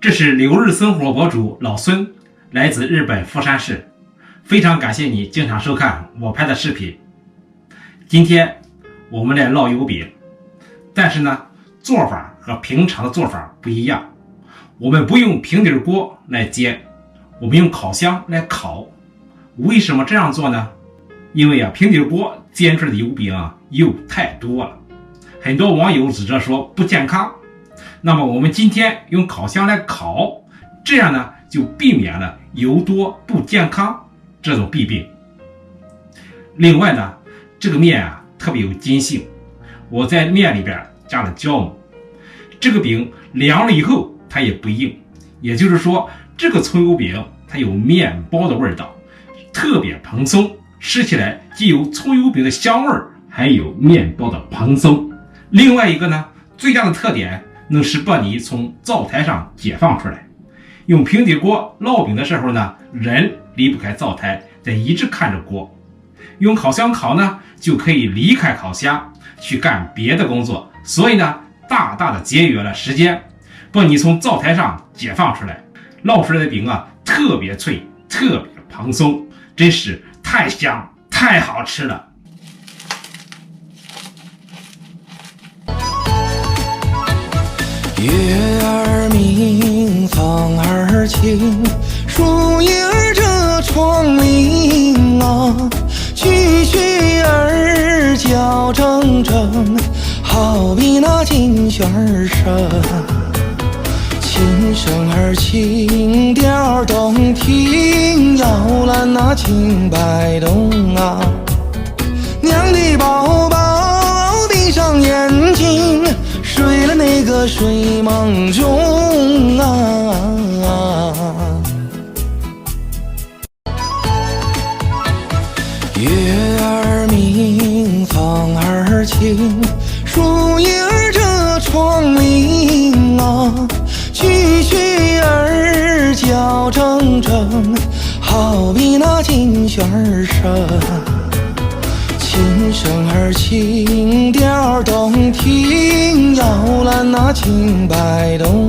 这是留日生活博主老孙，来自日本富山市，非常感谢你经常收看我拍的视频。今天我们来烙油饼，但是呢，做法和平常的做法不一样。我们不用平底锅来煎，我们用烤箱来烤。为什么这样做呢？因为平底锅煎出来的油饼油太多了，很多网友指责说不健康。那么我们今天用烤箱来烤，这样呢就避免了油多不健康这种弊病。另外呢，这个面特别有筋性，我在面里边加了酵母，这个饼凉了以后它也不硬，也就是说这个葱油饼它有面包的味道，特别蓬松，吃起来既有葱油饼的香味，还有面包的蓬松。另外一个呢，最大的特点能使把你从灶台上解放出来。用平底锅烙饼的时候呢，人离不开灶台，得一直看着锅。用烤箱烤呢，就可以离开烤箱去干别的工作，所以呢，大大的节约了时间，把你从灶台上解放出来。烙出来的饼特别脆，特别蓬松，真是太香太好吃了。月儿明，风儿轻，树叶儿遮窗棂蛐蛐儿叫铮铮，好比那金旋儿声。琴声儿轻调动听，摇篮那青白动娘的宝宝闭上眼睛，睡了那个睡梦中月儿明，风儿轻，树叶儿遮窗棂蛐蛐儿叫铮铮，好比那金旋儿声。琴声儿轻调动听，摇篮那青白动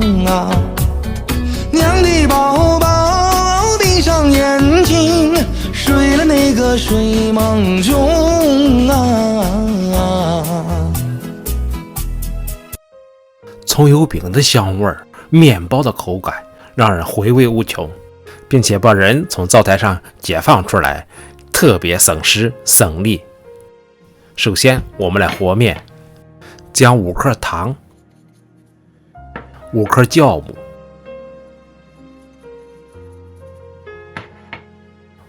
娘的宝宝闭上眼睛，睡了那个睡梦中葱油饼的香味儿，面包的口感，让人回味无穷，并且把人从灶台上解放出来，特别省时省力。首先我们来和面，将5克糖、5克酵母、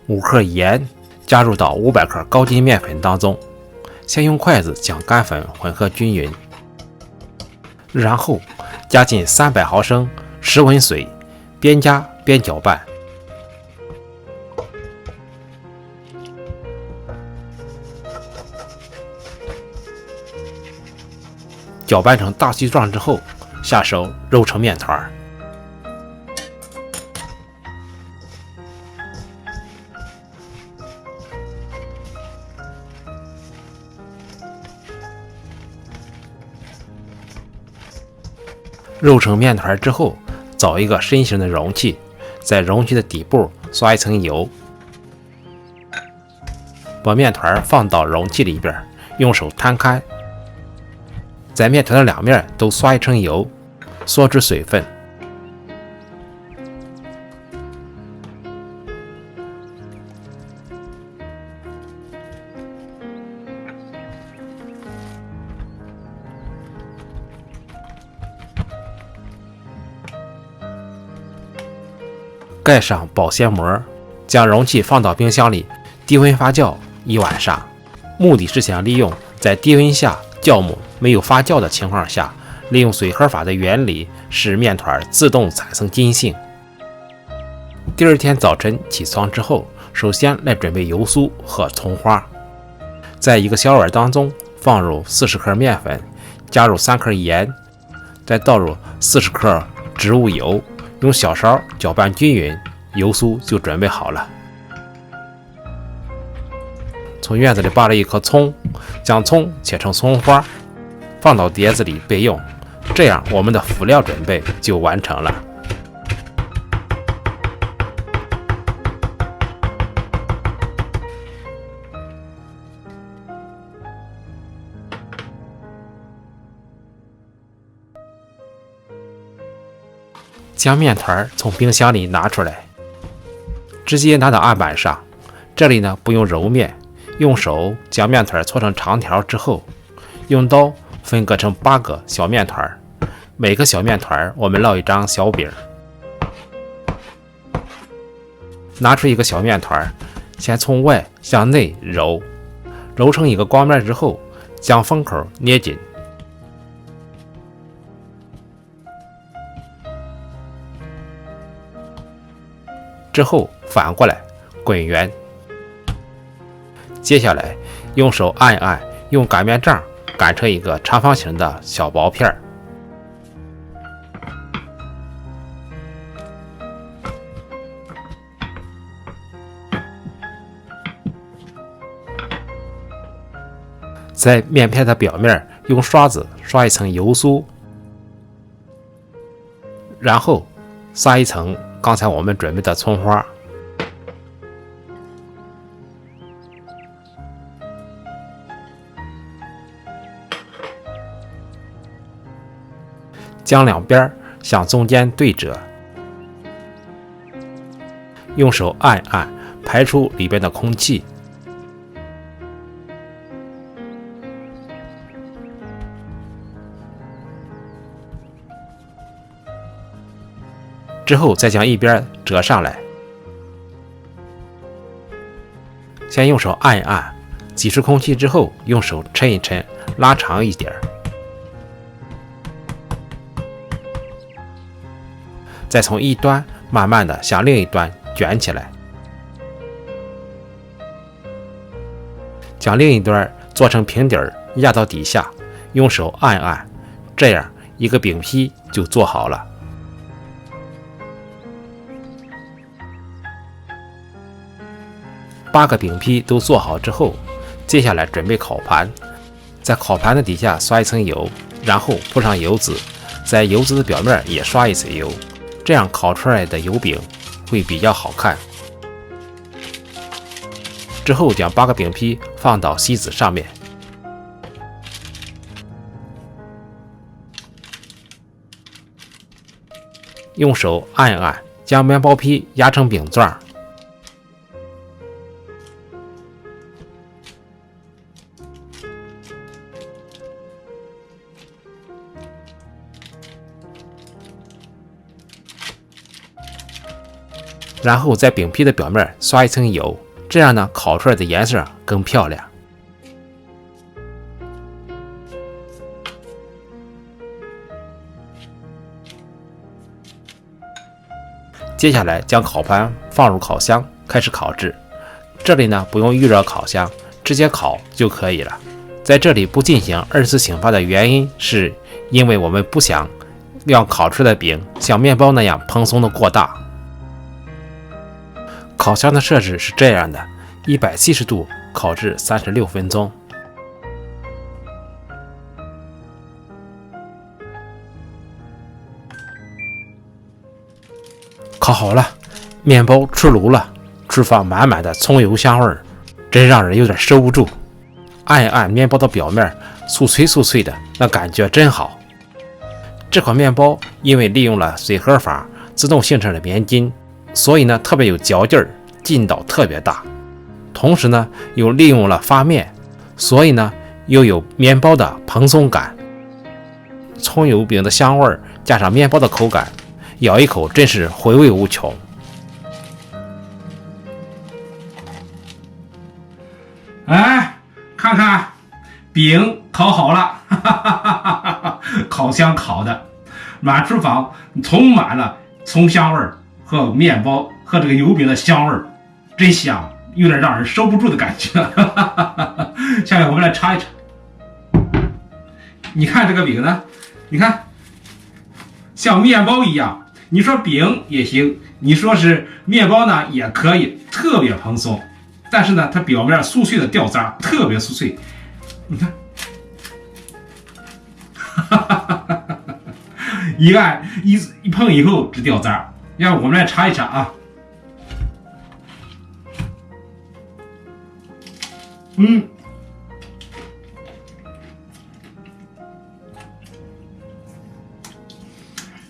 5克盐加入到500克高筋面粉当中，先用筷子将干粉混合均匀，然后加进300毫升室温水，边加边搅拌。搅拌成大细状之后，下手揉成面团。揉成面团之后，找一个深形的容器，在容器的底部刷一层油，把面团放到容器里边，用手摊开，在面团的两面都刷一层油，缩至水分。盖上保鲜膜，将容器放到冰箱里低温发酵1晚上，目的是想利用在低温下酵母没有发酵的情况下，利用水合法的原理使面团自动产生筋性。第二天早晨起床之后，首先来准备油酥和葱花，在一个小碗当中放入40克面粉，加入3克盐，再倒入40克植物油，用小勺搅拌均匀，油酥就准备好了。从院子里拔了一颗葱，将葱切成葱花，放到碟子里备用。这样我们的辅料准备就完成了。将面团从冰箱里拿出来，直接拿到案板上。这里呢不用揉面，用手将面团搓成长条之后，用刀分割成8个小面团，每个小面团我们烙一张小饼。拿出一个小面团，先从外向内揉，揉成一个光面之后，将封口捏紧。之后反过来滚圆。接下来用手按一按，用擀面杖擀成一个长方形的小薄片儿。在面片的表面用刷子刷一层油酥，然后撒一层刚才我们准备的葱花。将两边向中间对折，用手按一按，排出里边的空气。之后再将一边折上来，先用手按一按，挤出空气之后，用手抻一抻，拉长一点，再从一端慢慢的向另一端卷起来，将另一端做成平底儿压到底下，用手按一按，这样一个饼坯就做好了。8个饼坯都做好之后，接下来准备烤盘，在烤盘的底下刷一层油，然后铺上油脂，在油脂的表面也刷一层油，这样烤出来的油饼会比较好看。之后将8个饼坯放到锡纸上面，用手按一按，将面包坯压成饼状。然后在饼坯的表面刷一层油，这样呢烤出来的颜色更漂亮。接下来将烤盘放入烤箱开始烤制，这里呢不用预热烤箱，直接烤就可以了。在这里不进行2次醒发的原因是因为我们不想让烤出来的饼像面包那样蓬松的过大。烤箱的设置是这样的，170度烤制36分钟。烤好了，面包出炉了，释放满满的葱油香味儿，真让人有点收不住。按一按面包的表面，酥脆酥脆的，那感觉真好。这款面包因为利用了水合法自动形成的面筋，所以呢特别有嚼劲儿，劲道特别大。同时呢又利用了发面，所以呢又有面包的蓬松感。葱油饼的香味加上面包的口感，咬一口真是回味无穷。哎，看看饼烤好了，哈哈哈哈哈！烤箱烤的，满厨房充满了葱香味和面包和这个油饼的香味，真香，有点让人收不住的感觉。下面我们来尝一尝。你看这个饼呢，你看像面包一样，你说饼也行，你说是面包呢也可以，特别蓬松。但是呢它表面酥脆的掉渣，特别酥脆，你看一按一碰以后只掉渣。让我们来尝一尝啊。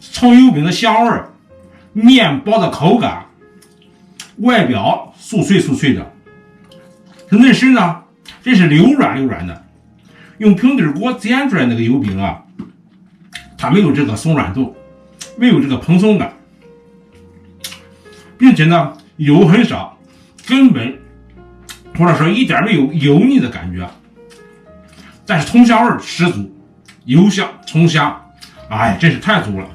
葱油饼的香味面包的口感，外表酥脆的，内身呢真是溜软的。用平底锅煎出来那个油饼啊，它没有这个松软度，没有这个蓬松感，并且呢油很少，根本或者说一点没有油腻的感觉，但是葱香味十足，油香葱香，哎，真是太足了。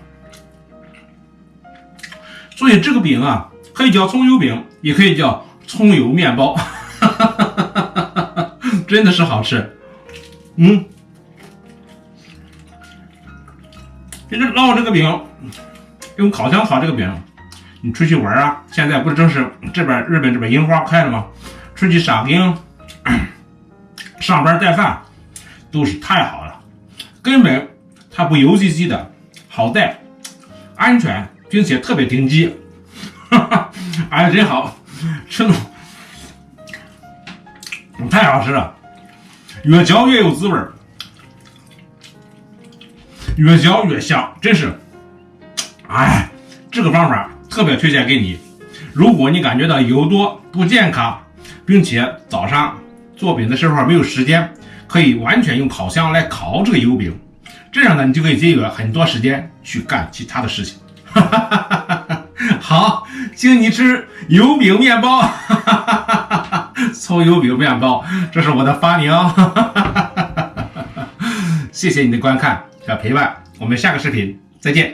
所以这个饼啊，可以叫葱油饼，也可以叫葱油面包，真的是好吃。其实烙这个饼，用烤箱烤这个饼，你出去玩啊，现在不是正是这边日本这边樱花开了吗？出去赏樱、上班带饭都是太好了，根本它不油唧唧的，好带，安全，并且特别顶级，哎呀，真好吃的，太好吃了，越嚼越有滋味，越嚼越香，真是，哎，这个方法特别推荐给你。如果你感觉到油多不健康，并且早上做饼的时候没有时间，可以完全用烤箱来烤这个油饼，这样呢你就可以节约很多时间去干其他的事情。好，请你吃油饼面包，葱油饼面包，这是我的发明。谢谢你的观看和陪伴，我们下个视频再见。